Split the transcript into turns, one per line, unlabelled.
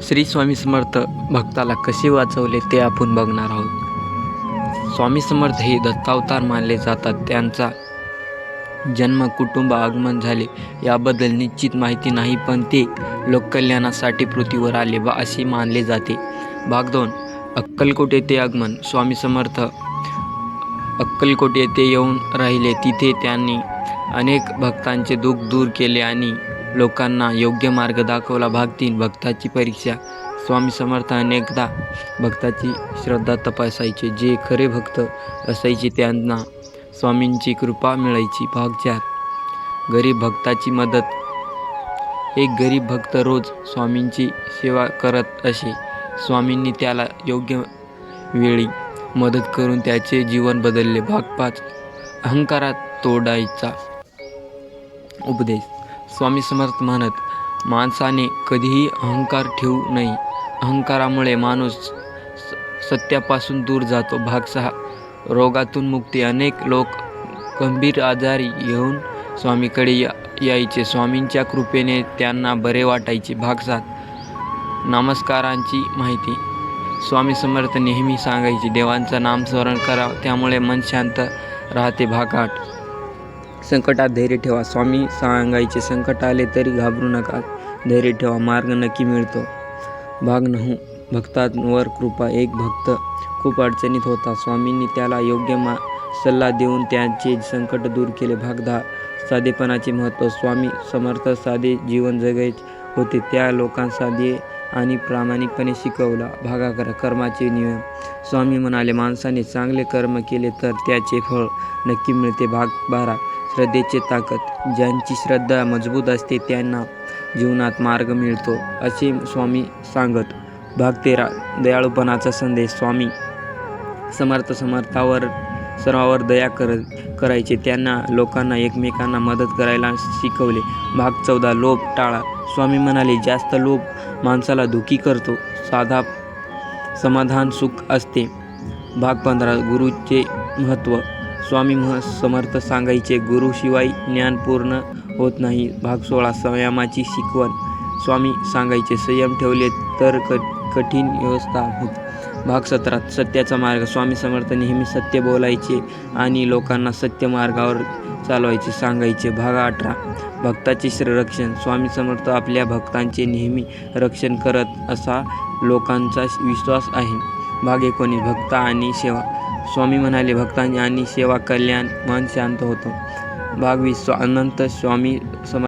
श्री स्वामी समर्थ भक्ताला कसे वाचवले ते आपण बघणार आहोत. स्वामी समर्थ हे दत्तावतार मानले जातात. त्यांचा जन्म, कुटुंब, आगमन झाले याबद्दल निश्चित माहिती नाही, पण ते लोककल्याणासाठी पृथ्वीवर आले असे मानले जाते. भाग 2. अक्कलकोट येथे आगमन. स्वामी समर्थ अक्कलकोट येथे येऊन राहिले. तिथे त्यांनी अनेक भक्तांचे दुःख दूर केले आणि लोकांना योग्य मार्ग दाखवला. भाग 3. भक्ताची परीक्षा. स्वामी समर्थ अनेकदा भक्ताची श्रद्धा तपासायचे. जे खरे भक्त असायचे त्यांना स्वामींची कृपा मिळायची. भाग 4. गरीब भक्ताची मदत. एक गरीब भक्त रोज स्वामींची सेवा करत असे. स्वामींनी त्याला योग्य वेळी मदत करून त्याचे जीवन बदलले. भाग 5. अहंकारात तोडायचा उपदेश. स्वामी समर्थ म्हणत, माणसाने कधीही अहंकार ठेवू नये. अहंकारामुळे माणूस सत्यापासून दूर जातो. भाग 6. रोगातून मुक्ती. अनेक लोक गंभीर आजारी येऊन स्वामीकडे यायचे. स्वामींच्या कृपेने त्यांना बरे वाटायचे. भाग 7. नमस्कारांची माहिती. स्वामी समर्थ नेहमी सांगायचे, देवांचं नामस्मरण करा, त्यामुळे मन शांत राहते. भाग 8. संकटात धैर्य ठेवा. स्वामी सांगायचे, संकट आले तरी घाबरू नका, धैर्य ठेवा, मार्ग नक्की मिळतो. भाग 9. भक्तांवर कृपा. एक भक्त खूप अडचणीत होता. स्वामींनी त्याला योग्य सल्ला देऊन त्याचे संकट दूर केले. भाग 10. साधेपणाचे महत्त्व. स्वामी समर्थ साधे जीवन जगत होते. त्या लोकांना साधे आणि प्रामाणिकपणे शिकवला. भाग 11. कर्माचे नियम. स्वामी म्हणाले, माणसाने चांगले कर्म केले तर त्याचे फळ नक्की मिळते. भाग 12. श्रद्धेची ताकद. ज्यांची श्रद्धा मजबूत असते त्यांना जीवनात मार्ग मिळतो असे स्वामी सांगत. भाग 13. दयाळूपणाचा संदेश. स्वामी समर्थ सर्वांवर दया करायचे. त्यांना लोकांना एकमेकांना मदत करायला शिकवले. भाग 14. लोभ टाळा. स्वामी म्हणाले, जास्त लोभ माणसाला दुःखी करतो. साधा समाधान सुख असते. भाग 15. गुरुचे महत्त्व. स्वामी समर्थ सांगायचे, गुरुशिवाय ज्ञान पूर्ण होत नाही. भाग 16. संयमाची शिकवण. स्वामी सांगायचे, संयम ठेवले तर कठीण व्यवस्था होते. भाग 17. सत्याचा मार्ग. स्वामी समर्थ नेहमी सत्य बोलायचे आणि लोकांना सत्य मार्गावर चालवायचे सांगायचे. भाग 18. भक्ताचे रक्षण. स्वामी समर्थ आपल्या भक्तांचे नेहमी रक्षण करत असा लोकांचा विश्वास आहे. भाग 19. भक्त आणि सेवा. स्वामी म्हणाले, भक्तांनी आणि सेवा कल्याण मन शांत होतं. भाग 20. अनंत. स्वामी समर्थ